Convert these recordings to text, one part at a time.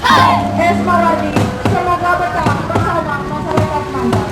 Esmaradi, semoga betah bersama masyarakat Mandar.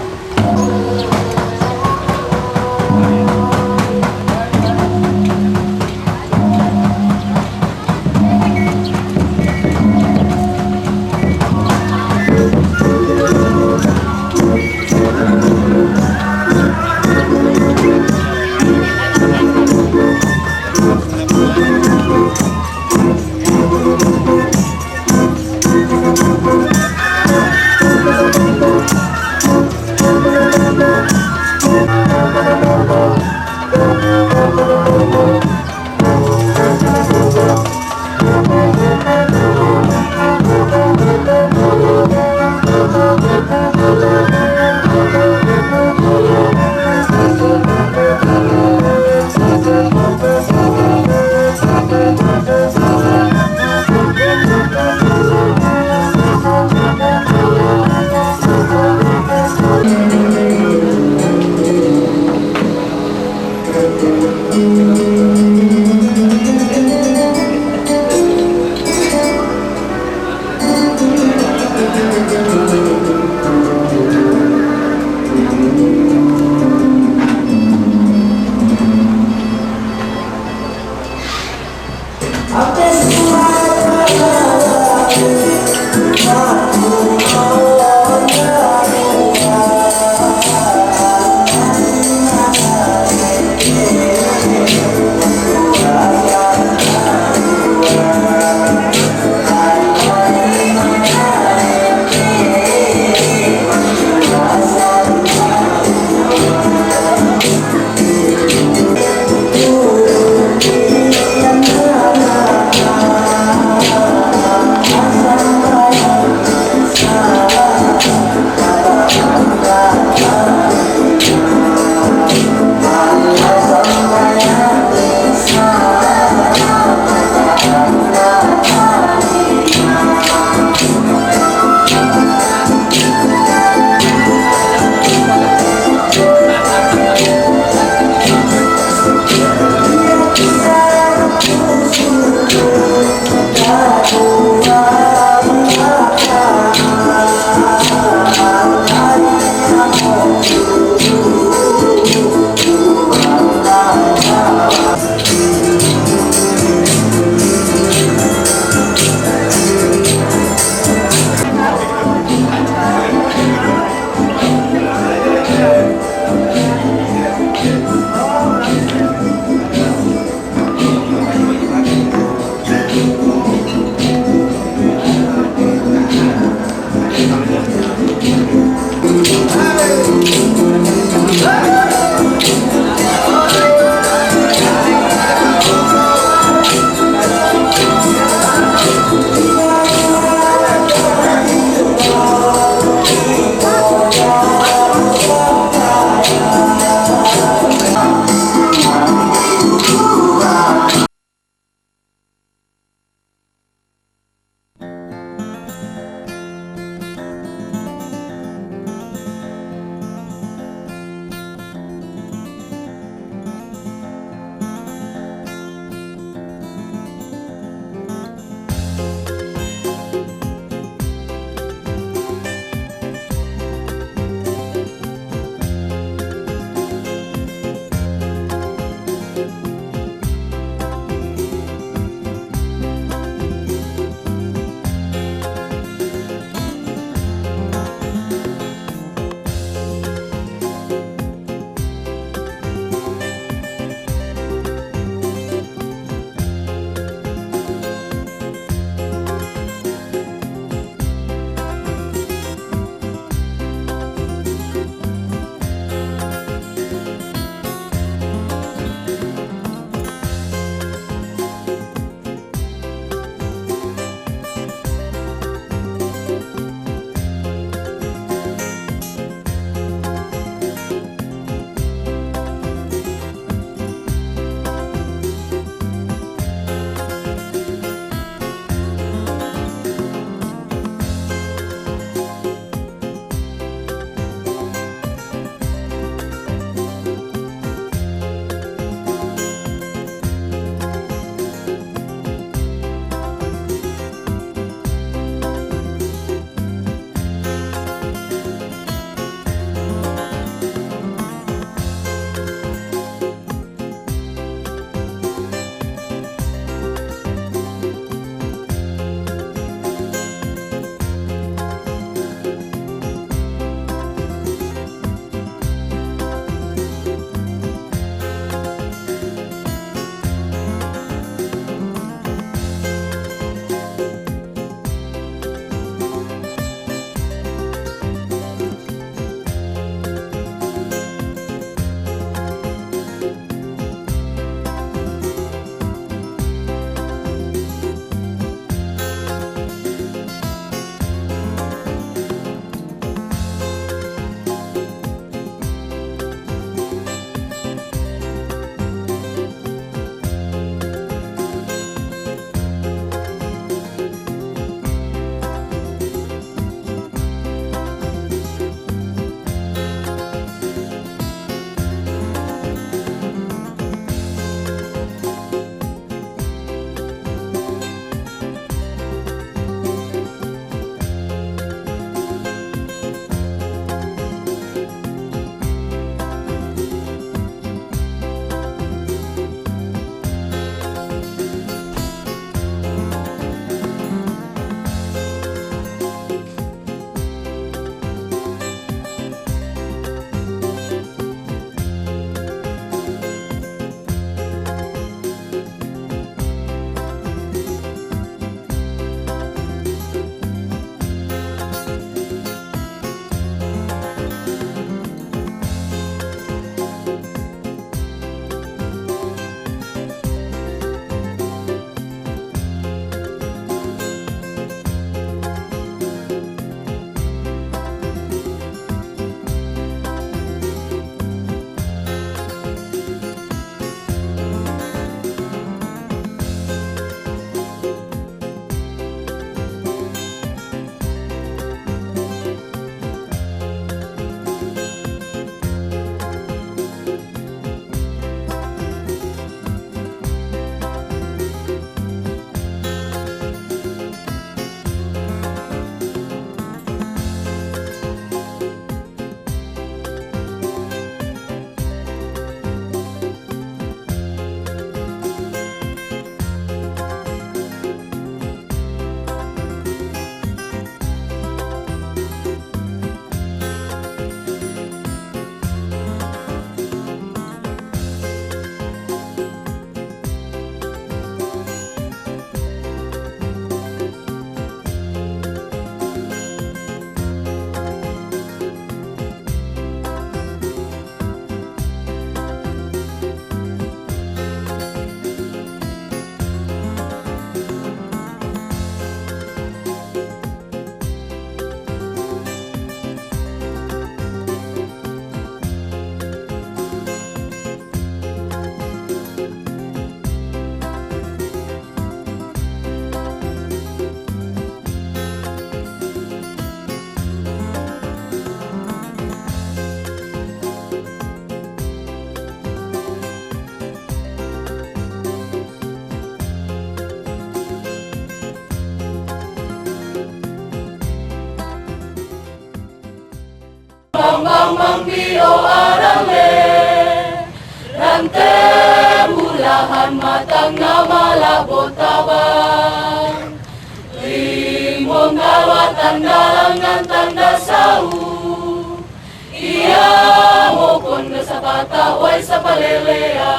pataway sa palelea.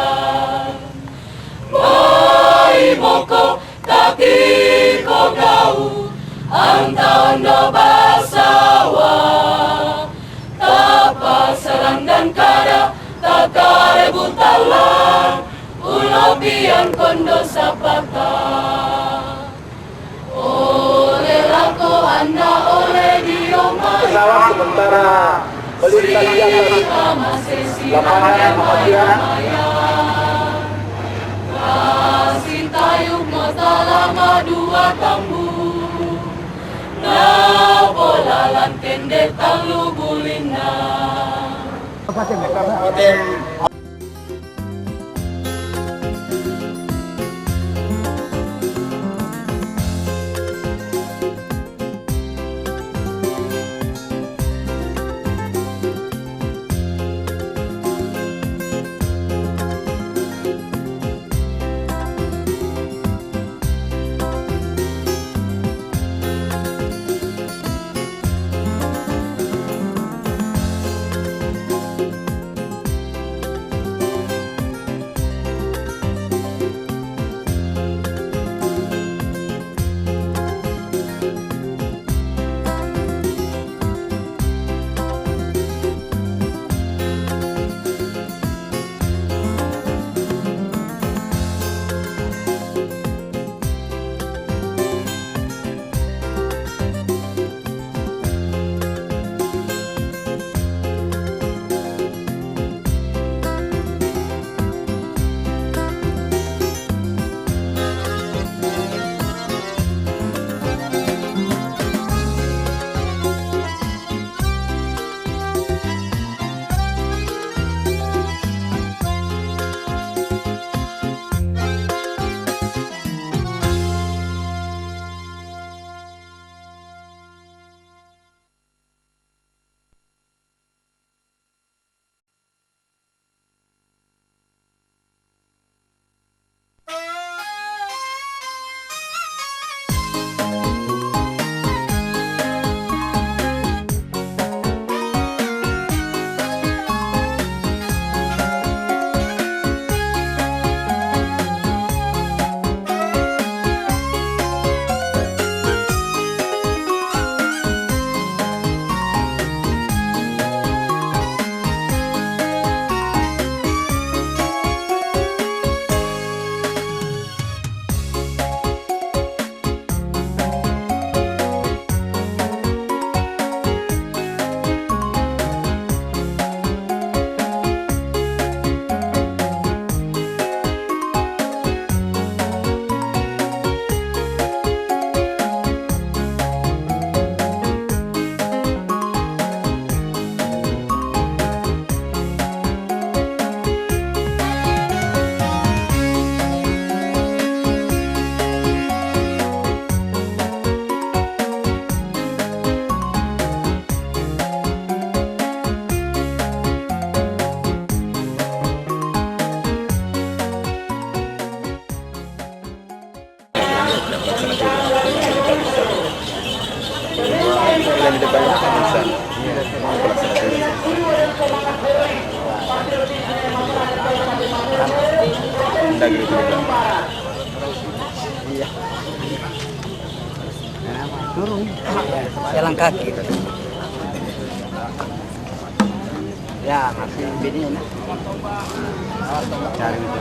Boy boko taki ko gau ang taon do basawa. Tapasarang dan kada takare butalang ulobian kondo sapata. Ore lako anda ore dioma. Pesawat sementara melintang di atas lapangan Muhammadiyah. Kasih tayung mata lama dua tambu. Na bola lantende talu bulina. Di depannya kan bisa. Tidak gitu juga. Iya. Turun. Jalan kaki. Ya, masih bedanya. Cari itu.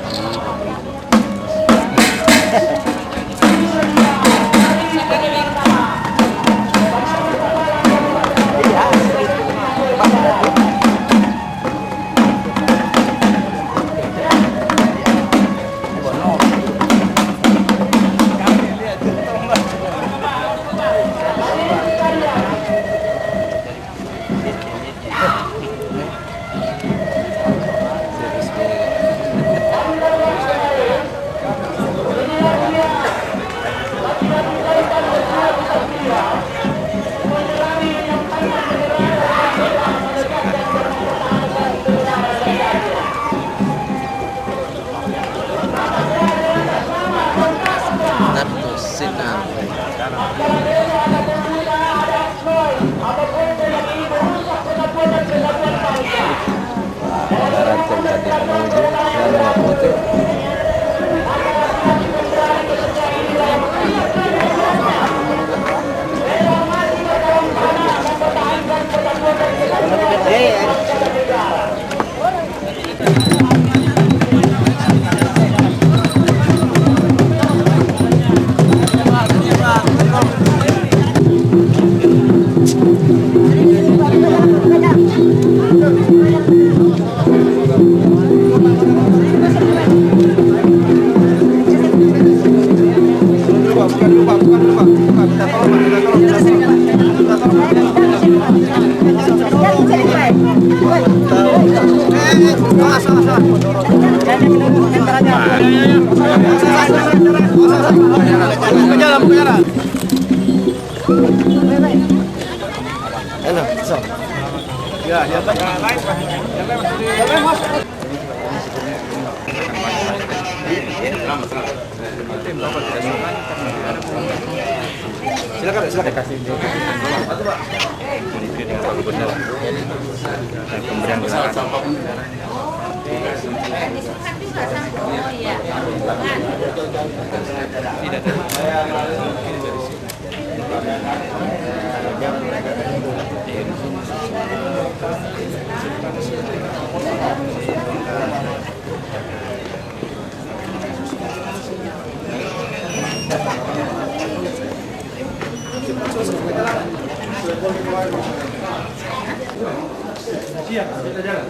Silakan kasih dengan Pak Gubernur. Pemberian silakan. Siap, kita jalan.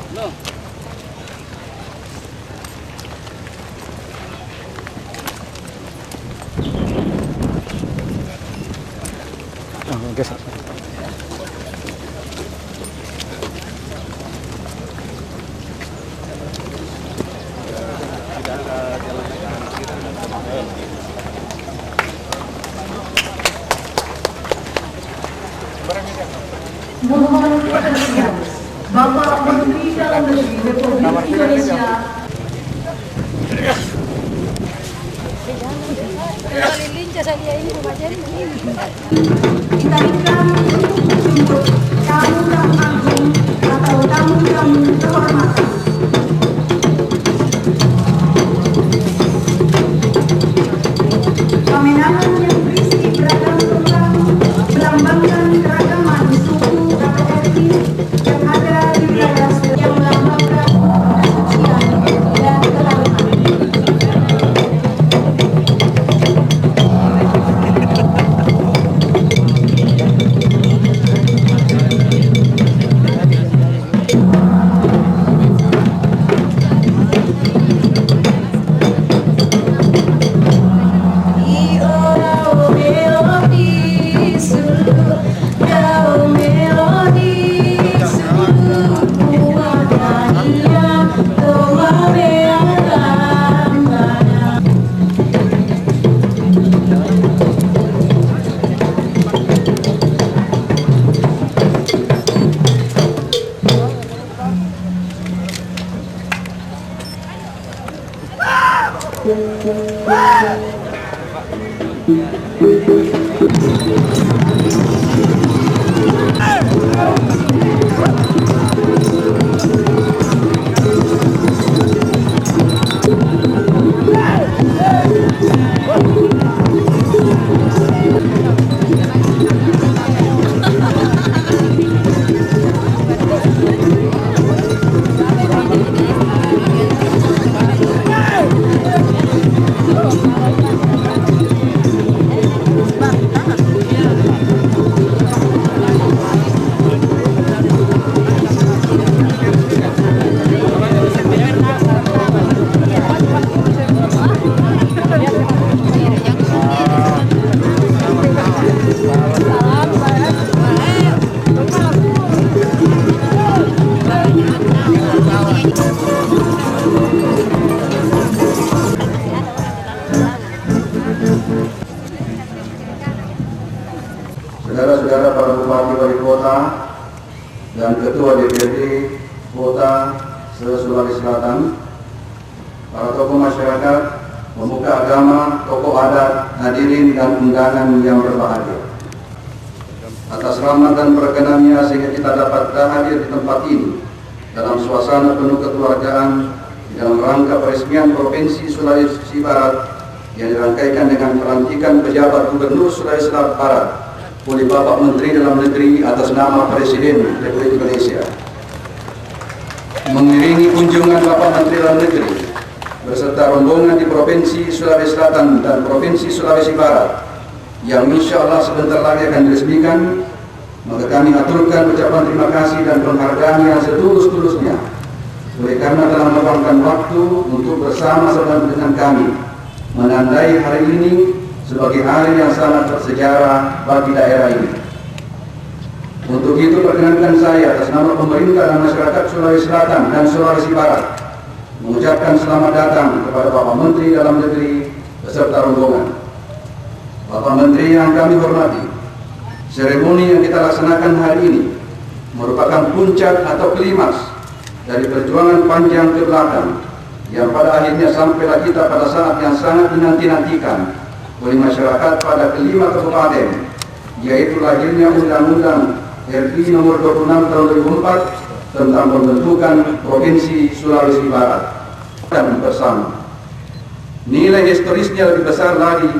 No. Mohon perhatian, Bapak Menteri Dalam Negeri Republik Indonesia. Ditarikan untuk menjemput tamu-tamu agung atau tamu-tamu kehormatan. Pemenangan yang berisi beragam program melambangkan keragaman suku dan etnis yang ada di wilayah yang melambangkan kesucian dan keharuman. Saudara-saudara para bupati wali kota dan ketua DPRD Kota Sulawesi Selatan, para tokoh masyarakat, pemuka agama, tokoh adat, hadirin dan undangan yang berbahagia. Atas rahmat dan perkenannya sehingga kita dapat hadir di tempat ini dalam suasana penuh kekeluargaan dalam rangka peresmian Provinsi Sulawesi Barat yang dirangkaikan dengan pelantikan pejabat Gubernur Sulawesi Barat oleh Bapak Menteri Dalam Negeri atas nama Presiden Republik Indonesia. Mengiringi kunjungan Bapak Menteri Dalam Negeri beserta rombongan di Provinsi Sulawesi Selatan dan Provinsi Sulawesi Barat yang insya Allah sebentar lagi akan diresmikan, maka kami aturkan ucapan terima kasih dan penghargaan yang setulus-tulusnya Oleh karena telah meluangkan waktu untuk bersama-sama dengan kami menandai hari ini sebagai hari yang sangat bersejarah bagi daerah ini. Untuk itu perkenankan saya atas nama pemerintah dan masyarakat Sulawesi Selatan dan Sulawesi Barat mengucapkan selamat datang kepada Bapak Menteri Dalam Negeri beserta rombongan. Bapak Menteri yang kami hormati, seremoni yang kita laksanakan hari ini merupakan puncak atau klimaks dari perjuangan panjang ke belakang yang pada akhirnya sampailah kita pada saat yang sangat dinanti-nantikan oleh masyarakat pada kelima kabupaten, yaitu lahirnya Undang-Undang RI Nomor 26 Tahun 2004 tentang pembentukan Provinsi Sulawesi Barat. Dan bersama, nilai historisnya lebih besar lagi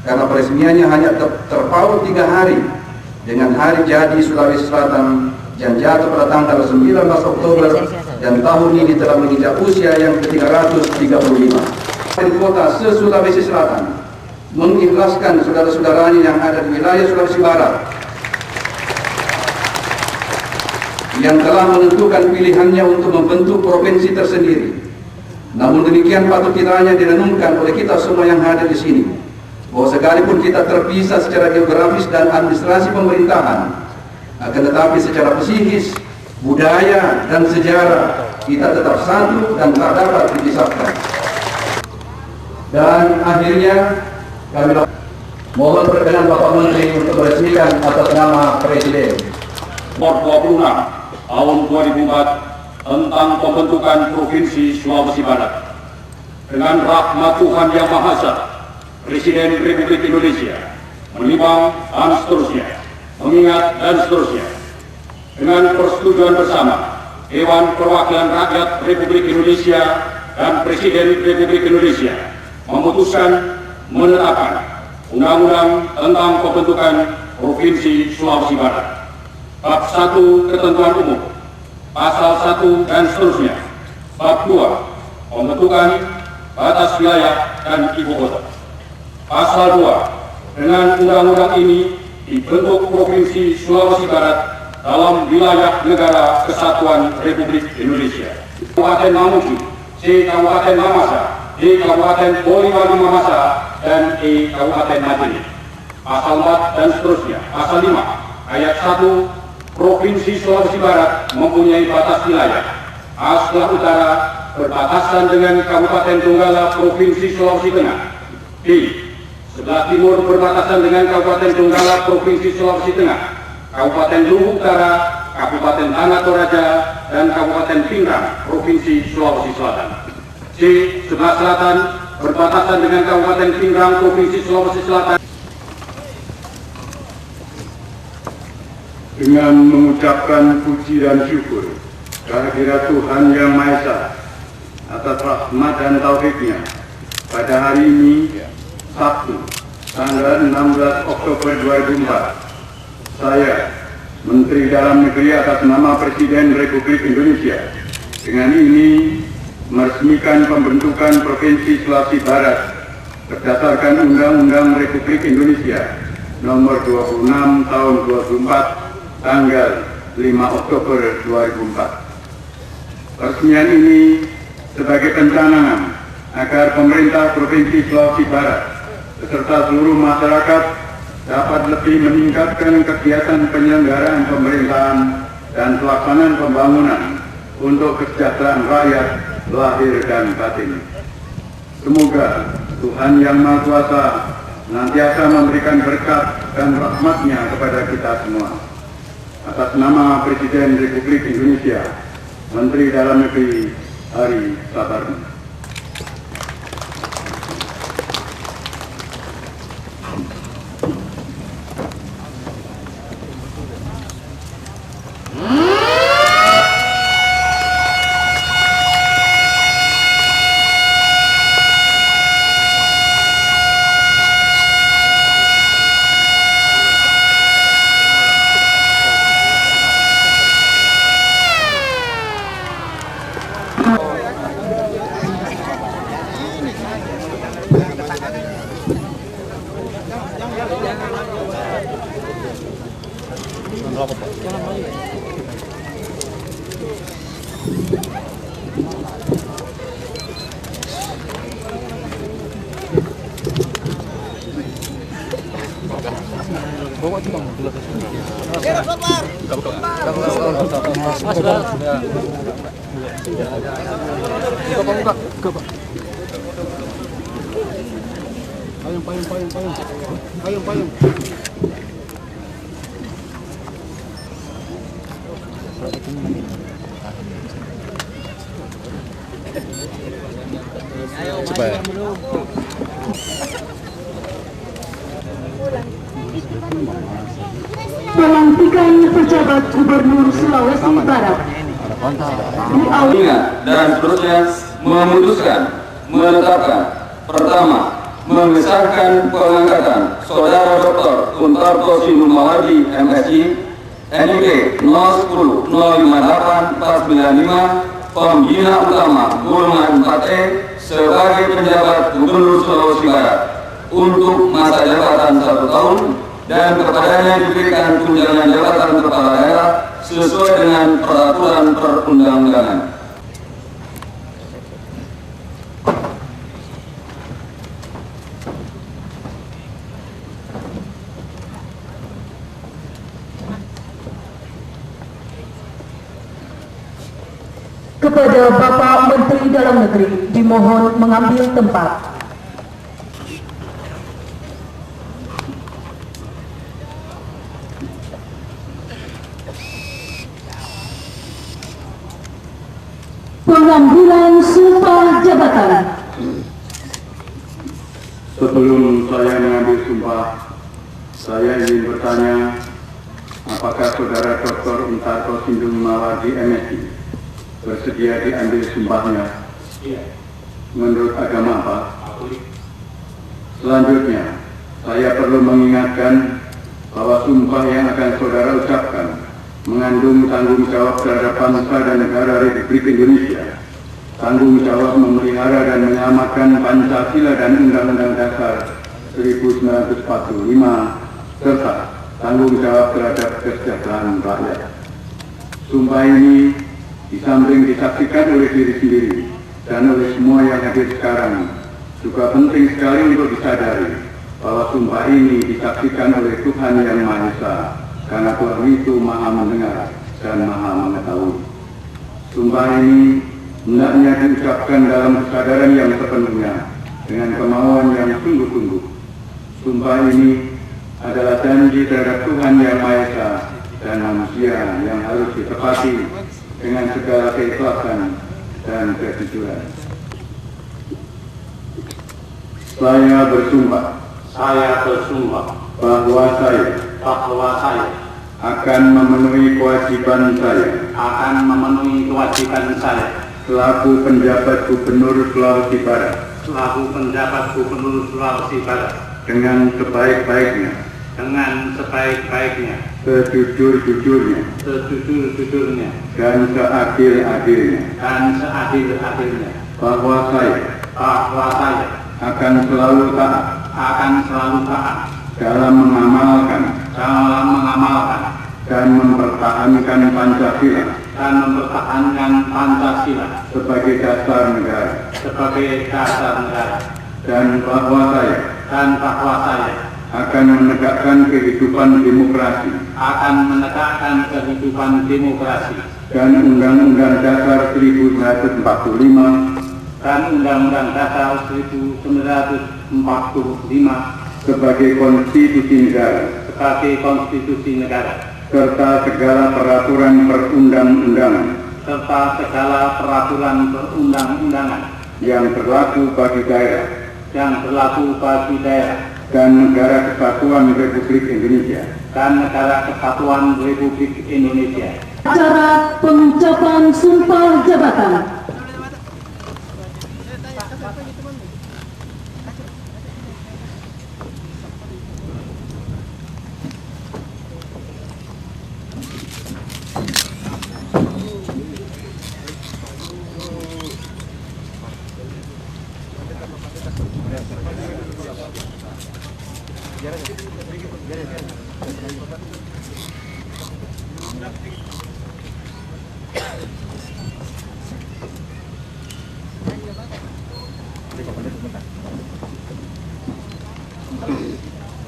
karena peresmiannya hanya terpaut 3 hari dengan hari jadi Sulawesi Selatan yang jatuh pada tanggal 19 Oktober dan tahun ini telah menginjak usia yang ke-335. Kota se-Sulawesi Selatan mengikhlaskan saudara-saudaranya yang ada di wilayah Sulawesi Barat yang telah menentukan pilihannya untuk membentuk provinsi tersendiri. Namun demikian patut kiranya direnungkan oleh kita semua yang hadir di sini, bahwa sekalipun kita terpisah secara geografis dan administrasi pemerintahan, akan tetapi secara psikis, budaya, dan sejarah kita tetap satu dan tak dapat dipisahkan. Dan akhirnya kami mohon perkenan Bapak Menteri untuk meresmikan atas nama Presiden. Nomor 26 tahun 2004 tentang pembentukan Provinsi Sulawesi Barat. Dengan rahmat Tuhan Yang Maha Esa, Presiden Republik Indonesia menimbang dan seterusnya, mengingat dan seterusnya. Dengan persetujuan bersama Dewan Perwakilan Rakyat Republik Indonesia dan Presiden Republik Indonesia memutuskan menetapkan Undang-Undang tentang pembentukan Provinsi Sulawesi Barat. Bab 1 Ketentuan Umum, Pasal 1 dan seterusnya. Bab 2 Pembentukan Batas Wilayah dan Ibu Kota. Pasal 2, dengan undang-undang ini dibentuk Provinsi Sulawesi Barat dalam wilayah Negara Kesatuan Republik Indonesia. Kabupaten Mamuju, C. Kabupaten Mamasa, D. Kabupaten Poliwali Mamasa, dan E. Kabupaten Majene. Pasal 4 dan seterusnya. Pasal 5 ayat 1, Provinsi Sulawesi Barat mempunyai batas wilayah. A. Sebelah utara berbatasan dengan Kabupaten Donggala, Provinsi Sulawesi Tengah. B. Sebelah timur berbatasan dengan Kabupaten Donggala, Provinsi Sulawesi Tengah. Kabupaten Luhuk Utara, Kabupaten Tanah Toraja, dan Kabupaten Pindrang, Provinsi Sulawesi Selatan. C. Sebelah selatan berbatasan dengan Kabupaten Pindrang, Provinsi Sulawesi Selatan. Dengan mengucapkan puji dan syukur kehadirat Tuhan Yang Maha Esa atas rahmat dan taufiknya, pada hari ini Sabtu tanggal 16 Oktober 2004, saya Menteri Dalam Negeri atas nama Presiden Republik Indonesia dengan ini meresmikan pembentukan Provinsi Sulawesi Barat berdasarkan Undang-Undang Republik Indonesia Nomor 26 Tahun 2004 tanggal 5 Oktober 2004. Peresmian ini sebagai pencanangan agar pemerintah Provinsi Sulawesi Barat beserta seluruh masyarakat dapat lebih meningkatkan kegiatan penyelenggaraan pemerintahan dan pelaksanaan pembangunan untuk kesejahteraan rakyat lahir dan batin. Semoga Tuhan Yang Maha Kuasa senantiasa memberikan berkat dan rahmat-Nya kepada kita semua. Atas nama Presiden Republik Indonesia, Menteri Dalam Negeri Ari Sabarni. Pelantikan pejabat Gubernur Sulawesi Barat. Ingat dan seterusnya memutuskan, menetapkan, pertama, mengesahkan pengangkatan Saudara Dr. Kuntarto Sinul Mawardi MSI NIP 010-058-495 Pembina Utama Golongan 4E sebagai penjabat Gubernur Sulawesi Barat untuk masa jabatan 1 tahun dan kepadanya diberikan tunjangan jabatan kepala daerah sesuai dengan peraturan perundang-undangan. Kepada Bapak Menteri Dalam Negeri dimohon mengambil tempat. Pengambilan sumpah jabatan. Sebelum saya mengambil sumpah, saya ingin bertanya, apakah Saudara Dr. Kuntarto Sinul Mawardi MSI bersedia diambil sumpahnya? Menurut agama apa? Selanjutnya, saya perlu mengingatkan bahwa sumpah yang akan saudara ucapkan mengandung tanggung jawab terhadap bangsa dan negara Republik Indonesia, tanggung jawab memelihara dan menyelamatkan Pancasila dan Undang-Undang Dasar 1945, serta tanggung jawab terhadap kesejahteraan rakyat. Sumpah ini di samping disaksikan oleh diri sendiri dan oleh semua yang hadir sekarang, juga penting sekali untuk disadari bahwa sumpah ini disaksikan oleh Tuhan Yang Maha Esa, karena Tuhan itu Maha Mendengar dan Maha Mengetahui. Sumpah ini hendaknya diucapkan dalam kesadaran yang sepenuhnya, dengan kemauan yang sungguh-sungguh. Sumpah ini adalah janji terhadap Tuhan Yang Maha Esa dan manusia yang harus ditepati dengan segala keikhlasan dan kejujuran. Saya bersumpah bahwa saya akan memenuhi kewajiban saya selaku penjabat Gubernur Sulawesi Barat dengan sebaik-baiknya, sejujur-jujurnya, dan seadil-adilnya, bahwa saya akan selalu taat dalam mengamalkan dan mempertahankan Pancasila sebagai dasar negara, dan bahwa saya akan menegakkan kehidupan demokrasi dan Undang-Undang Dasar 1945 sebagai konstitusi negara, serta segala peraturan perundang-undangan yang berlaku bagi daerah dan negara kesatuan Republik Indonesia. Acara pengucapan sumpah jabatan.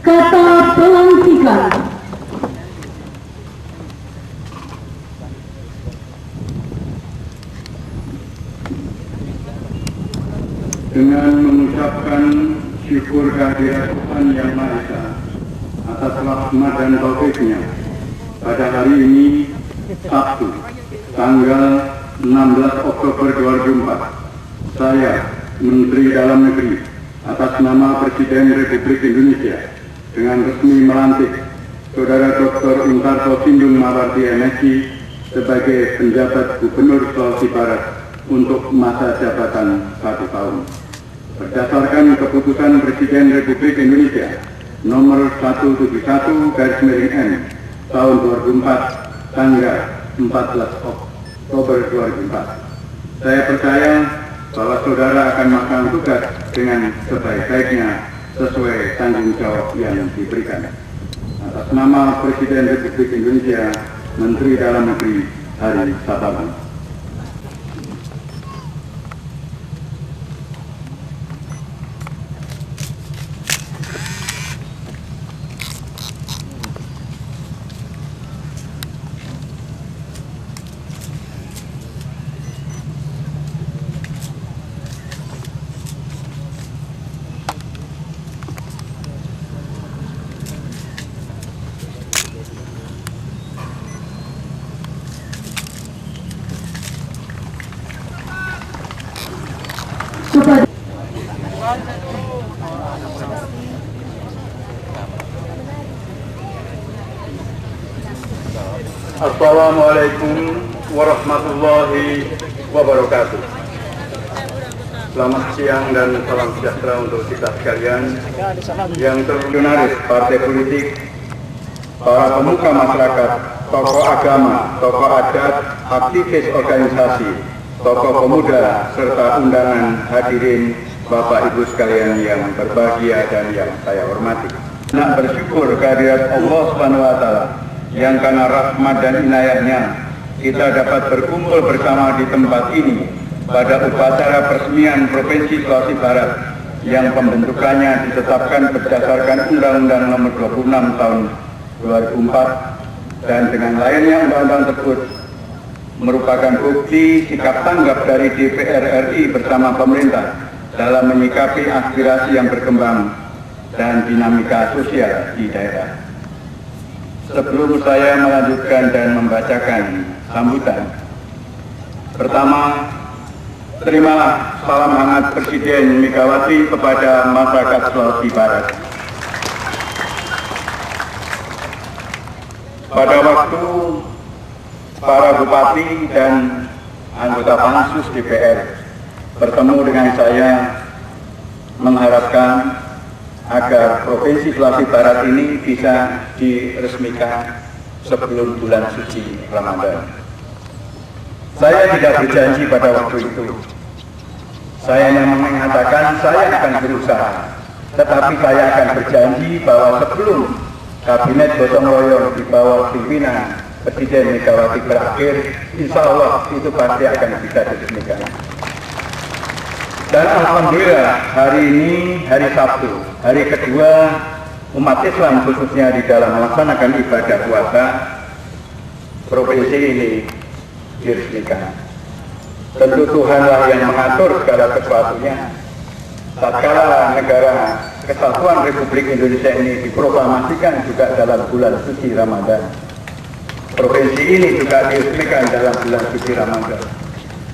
Kata pelantikan. mengucapkan syukur kehadirat Tuhan Yang Maha Esa atas rahmat dan taufiknya pada hari ini, Sabtu, tanggal 16 Oktober 2004, saya, Menteri Dalam Negeri, atas nama Presiden Republik Indonesia, dengan resmi melantik Saudara Dr. Intarto Sindung Mawardi MSc sebagai penjabat Gubernur Sulawesi Barat untuk masa jabatan 1 tahun. Berdasarkan keputusan Presiden Republik Indonesia nomor 171/M tahun 2004 tanggal 14 Oktober 2004. Saya percaya bahwa saudara akan melaksanakan tugas dengan sebaik-baiknya sesuai tanggung jawab yang diberikan. Atas nama Presiden Republik Indonesia, Menteri Dalam Negeri Hari Sabtu. Kepada Assalamualaikum warahmatullahi wabarakatuh. Selamat siang dan salam sejahtera untuk kita sekalian yang terjurnalis partai politik, para pemuka masyarakat, tokoh agama, tokoh adat, aktivis organisasi, tokoh pemuda, serta undangan hadirin Bapak Ibu sekalian yang berbahagia dan yang saya hormati. Nak bersyukur kehadirat Allah SWT yang karena rahmat dan inayahnya kita dapat berkumpul bersama di tempat ini pada upacara peresmian Provinsi Sulawesi Barat yang pembentukannya ditetapkan berdasarkan Undang-Undang Nomor 26 Tahun 2004 dan dengan lainnya undang-undang tersebut merupakan bukti sikap tanggap dari DPR RI bersama pemerintah dalam menyikapi aspirasi yang berkembang dan dinamika sosial di daerah. Sebelum saya melanjutkan dan membacakan sambutan, pertama, terimalah salam hangat Presiden Megawati kepada masyarakat Sulawesi Barat. Pada waktu para bupati dan anggota Pansus DPR bertemu dengan saya mengharapkan agar Provinsi Sulawesi Barat ini bisa diresmikan sebelum bulan suci Ramadan. Saya tidak berjanji pada waktu itu. Saya hanya mengatakan saya akan berusaha, tetapi saya akan berjanji bahwa sebelum Kabinet Gotong Royong di bawah pimpinan Presiden Megawati berakhir, insya Allah itu pasti akan bisa diresmikan. Dan alhamdulillah hari ini hari Sabtu, hari kedua umat Islam khususnya di dalam melaksanakan ibadah puasa, provinsi ini diresmikan. Tentu Tuhanlah yang mengatur segala sesuatunya. Tatkala negara Kesatuan Republik Indonesia ini diproklamasikan juga dalam bulan suci Ramadan, provinsi ini juga diresmikan dalam bulan suci Ramadan.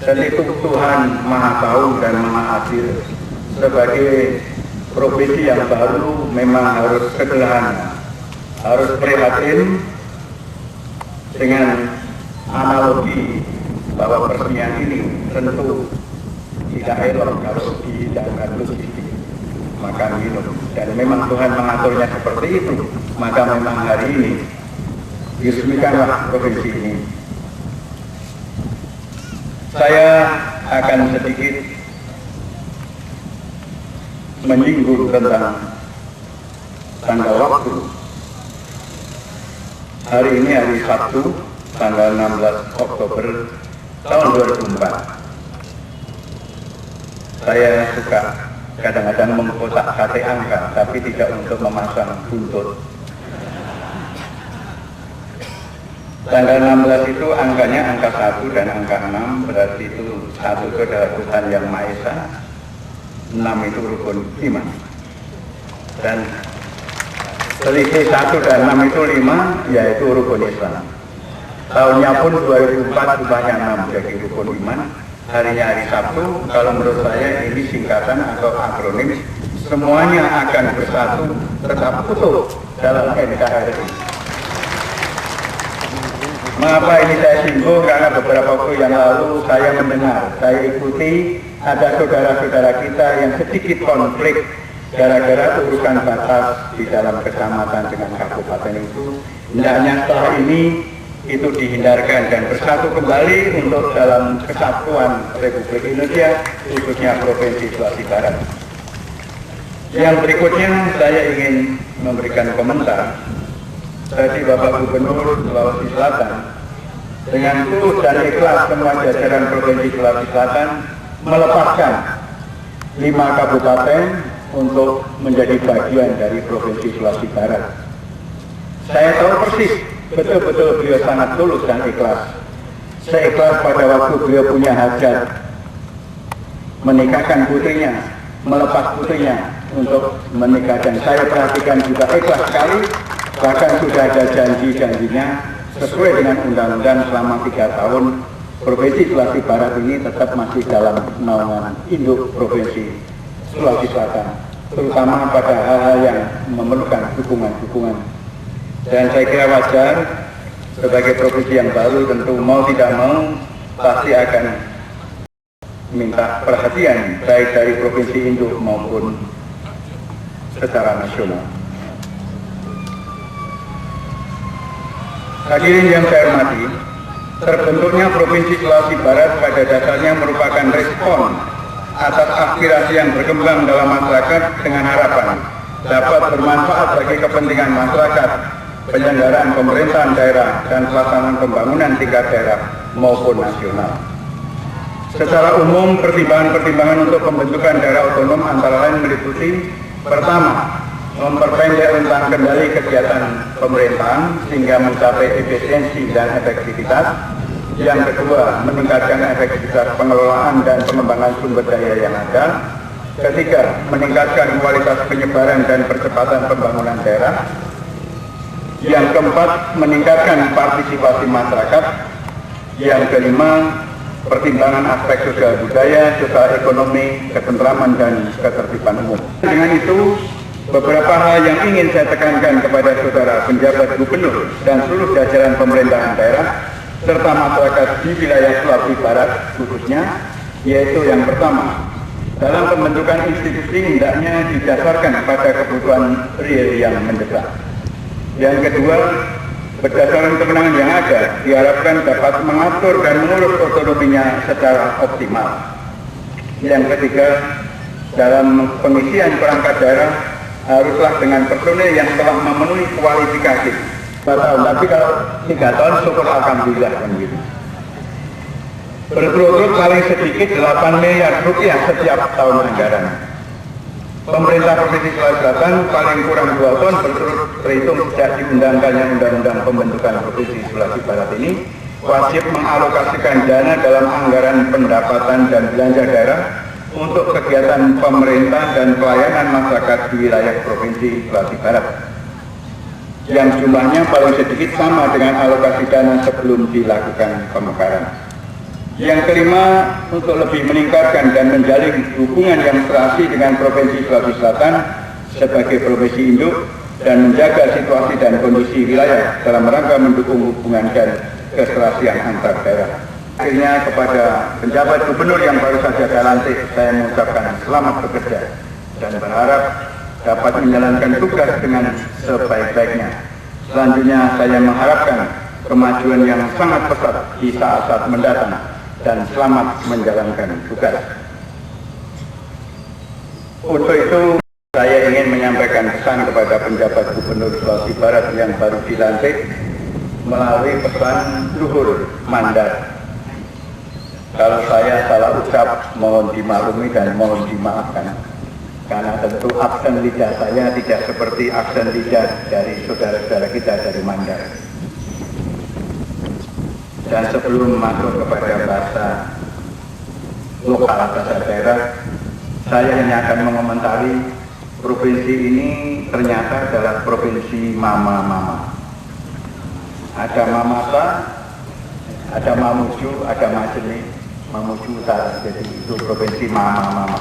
Dan itu Tuhan Maha Tahu dan Maha Adil. Sebagai provinsi yang baru memang harus sederhana, harus prihatin dengan analogi bahwa peresmian ini tentu tidak elok kalau dihidangkan logistik makan minum, dan memang Tuhan mengaturnya seperti itu. Maka memang hari ini diresmikanlah provinsi ini. Saya akan sedikit menyinggung tentang tanggal waktu. Hari ini hari Sabtu, tanggal 16 Oktober tahun 2004. Saya suka kadang-kadang mengkotak-katik angka, tapi tidak untuk memasang buntut. Tanggal 16 itu angkanya angka 1 dan angka 6, berarti itu 1 itu adalah Tuhan Yang Maha Esa, 6 itu rukun iman. Dan selisih 1 dan 6 itu 5, yaitu rukun Islam. Tahunnya pun 2004 jumlahnya 6 jadi rukun iman. Harinya hari Sabtu, kalau menurut saya ini singkatan atau akronim, semuanya akan bersatu tetap utuh dalam NKRI. Mengapa ini saya singgung? Karena beberapa waktu yang lalu saya mendengar, saya ikuti ada saudara-saudara kita yang sedikit konflik gara-gara urusan batas di dalam kecamatan dengan kabupaten itu. Hendaknya setelah ini itu dihindarkan dan bersatu kembali untuk dalam kesatuan Republik Indonesia, khususnya Provinsi Sulawesi Barat. Yang berikutnya saya ingin memberikan komentar. Tadi Bapak Gubernur Sulawesi Selatan dengan tulus dan ikhlas semua jajaran Provinsi Sulawesi Selatan melepaskan 5 kabupaten untuk menjadi bagian dari Provinsi Sulawesi Barat. Saya tahu persis, betul-betul beliau sangat tulus dan ikhlas. Saya ikhlas pada waktu beliau punya hajat menikahkan putrinya, melepas putrinya untuk menikah, dan saya perhatikan juga ikhlas sekali. Bahkan sudah ada janji-janjinya sesuai dengan undang-undang selama 3 tahun Provinsi Sulawesi Barat ini tetap masih dalam naungan induk Provinsi Sulawesi Selatan, terutama pada hal-hal yang memerlukan dukungan-dukungan. Dan saya kira wajar sebagai provinsi yang baru, tentu mau tidak mau pasti akan minta perhatian baik dari provinsi induk maupun secara nasional. Hadirin yang saya hormati, terbentuknya Provinsi Sulawesi Barat pada dasarnya merupakan respon atas aspirasi yang berkembang dalam masyarakat dengan harapan dapat bermanfaat bagi kepentingan masyarakat, penyelenggaraan pemerintahan daerah, dan pelaksanaan pembangunan tingkat daerah maupun nasional. Secara umum, pertimbangan-pertimbangan untuk pembentukan daerah otonom antara lain meliputi: pertama, memperpendek rentang kendali kegiatan pemerintahan sehingga mencapai efisiensi dan efektivitas. Yang kedua, meningkatkan efektivitas pengelolaan dan pengembangan sumber daya yang ada. Ketiga, meningkatkan kualitas penyebaran dan percepatan pembangunan daerah. Yang keempat, meningkatkan partisipasi masyarakat. Yang kelima, pertimbangan aspek sosial budaya, sosial ekonomi, ketentraman, dan ketertiban umum. Dengan itu, beberapa hal yang ingin saya tekankan kepada saudara penjabat gubernur dan seluruh jajaran pemerintahan daerah serta masyarakat di wilayah Sulawesi Barat khususnya, yaitu yang pertama, dalam pembentukan institusi hendaknya didasarkan pada kebutuhan real yang mendesak. Yang kedua, berdasarkan kewenangan yang ada, diharapkan dapat mengatur dan mengurus otonominya secara optimal. Yang ketiga, dalam pengisian perangkat daerah haruslah dengan personil yang telah memenuhi kualifikasi. 4 tahun, tapi kalau 3 tahun syukur alhamdulillah kan gitu. Berturut-turut paling sedikit 8 miliar rupiah setiap tahun anggaran. Pemerintah Provinsi Sulawesi Selatan paling kurang 2 tahun berturut terhitung sejak diundangkannya Undang-Undang Pembentukan Provinsi Sulawesi Barat ini wajib mengalokasikan dana dalam anggaran pendapatan dan belanja daerah untuk kegiatan pemerintah dan pelayanan masyarakat di wilayah Provinsi Sulawesi Barat, yang jumlahnya paling sedikit sama dengan alokasi dana sebelum dilakukan pemekaran. Yang kelima, untuk lebih meningkatkan dan menjalin hubungan yang serasi dengan Provinsi Sulawesi Selatan sebagai provinsi induk dan menjaga situasi dan kondisi wilayah dalam rangka mendukung hubungan dan keserasian antar daerah. Akhirnya kepada penjabat gubernur yang baru saja saya lantik, saya mengucapkan selamat bekerja dan berharap dapat menjalankan tugas dengan sebaik-baiknya. Selanjutnya saya mengharapkan kemajuan yang sangat pesat di saat-saat mendatang dan selamat menjalankan tugas. Untuk itu saya ingin menyampaikan pesan kepada penjabat gubernur Sulawesi Barat yang baru dilantik melalui pesan luhur mandat. Kalau saya salah ucap mohon dimaklumi dan mohon dimaafkan, karena tentu aksen lidah saya tidak seperti aksen lidah dari saudara-saudara kita dari Mandar. Dan sebelum masuk kepada bahasa lokal, bahasa daerah, saya hanya akan mengomentari provinsi ini ternyata adalah provinsi mama-mama. Ada Mamasa, ada Mamuju, ada Majene, Mamuju Utara. Jadi itu provinsi mama-mama.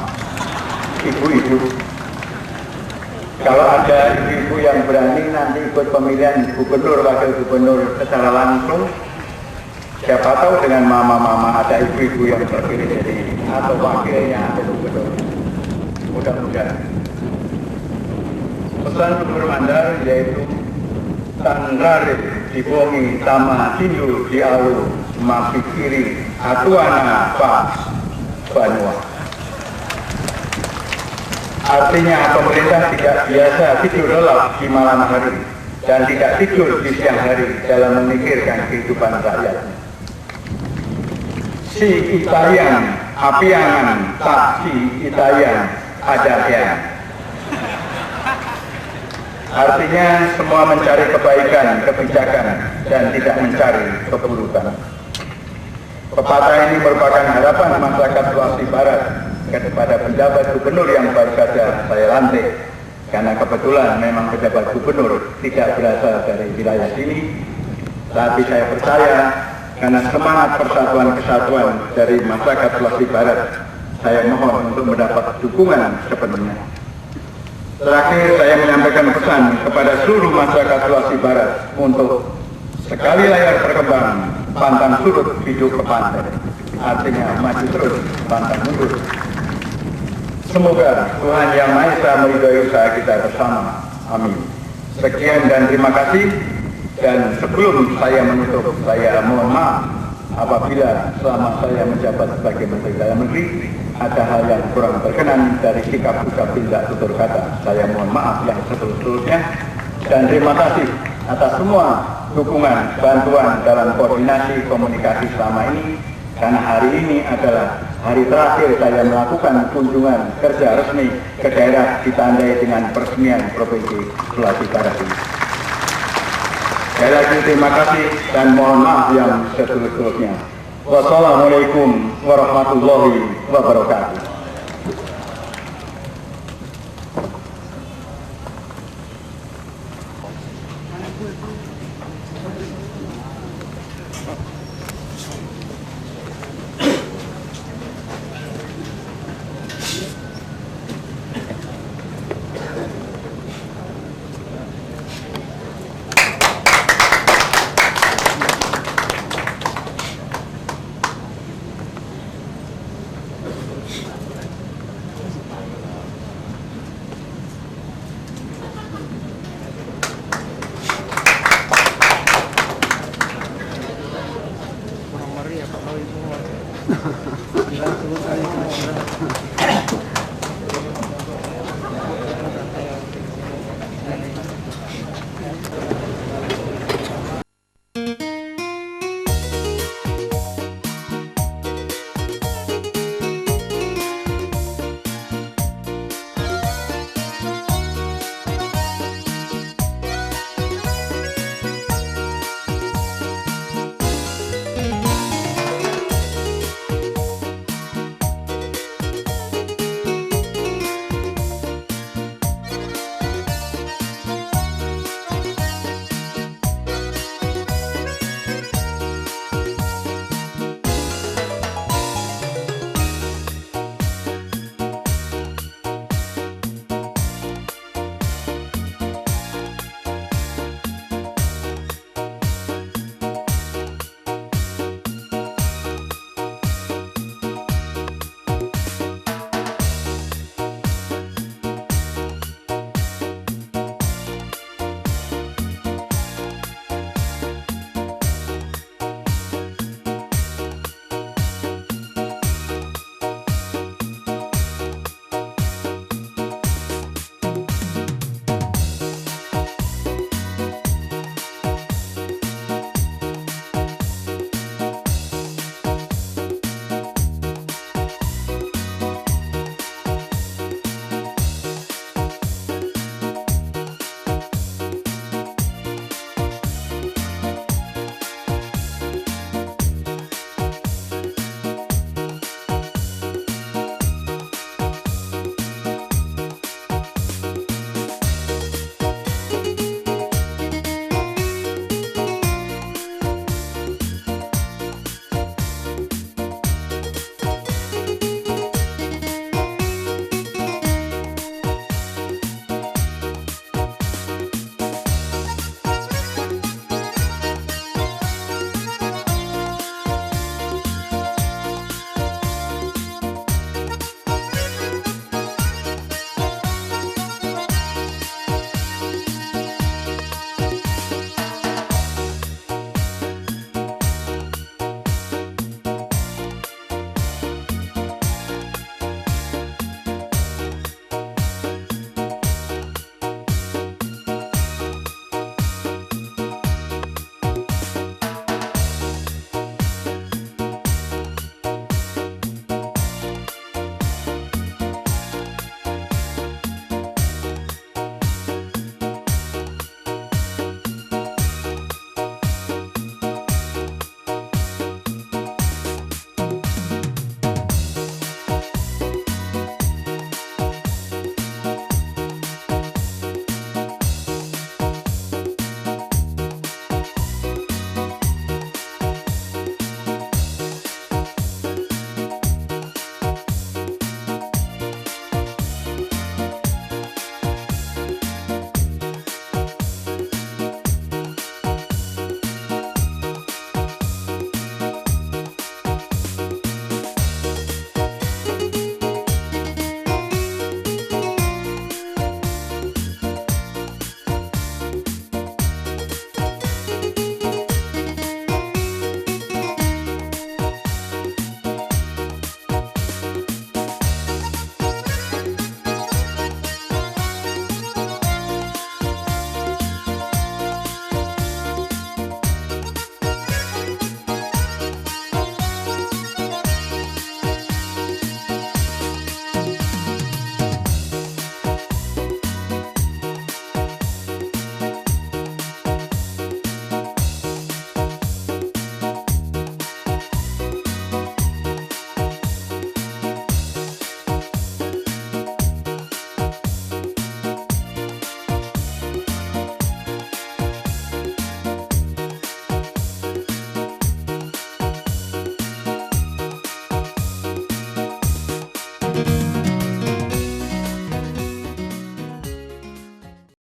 Ibu-ibu. Kalau ada ibu-ibu yang berani nanti ikut pemilihan gubernur, wakil gubernur secara langsung, siapa tahu dengan mama-mama ada ibu-ibu yang terpilih jadi atau wakilnya atau gubernur. Mudah-mudahan. Pesan Gubernur Mandar yaitu Tanrare dibongi tama hindu di alu mapikiri atuana pas banua. Artinya pemerintah tidak biasa tidur lelap di malam hari dan tidak tidur di siang hari dalam memikirkan kehidupan rakyatnya. Si itayan apiangan tak si itayan adayan. Artinya semua mencari kebaikan, kebijakan dan tidak mencari keburukan. Pepatah ini merupakan harapan masyarakat Sulawesi Barat kepada penjabat gubernur yang baru saja saya lantik, karena kebetulan memang pejabat gubernur tidak berasal dari wilayah sini, tapi saya percaya karena semangat persatuan kesatuan dari masyarakat Sulawesi Barat, saya mohon untuk mendapat dukungan sepenuhnya. Terakhir saya menyampaikan pesan kepada seluruh masyarakat Sulawesi Barat untuk sekali layar berkembang, pantang surut hidup ke pantai. Artinya maju terus, pantang mundur. Semoga Tuhan Yang Maha Esa meridhai usaha kita bersama. Amin. Sekian dan terima kasih. Dan sebelum saya menutup, saya mohon maaf apabila selama saya menjabat sebagai Menteri Dalam Negeri ada hal yang kurang berkenan dari sikap ucap tindak tutur kata. Saya mohon maaf yang setulus-tulusnya dan terima kasih atas semua dukungan, bantuan dalam koordinasi komunikasi selama ini, karena hari ini adalah hari terakhir saya melakukan kunjungan kerja resmi ke daerah ditandai dengan peresmian Provinsi Sulawesi Barat ini. Sekali lagi terima kasih dan mohon maaf yang setulus-tulusnya. Wassalamualaikum warahmatullahi wabarakatuh.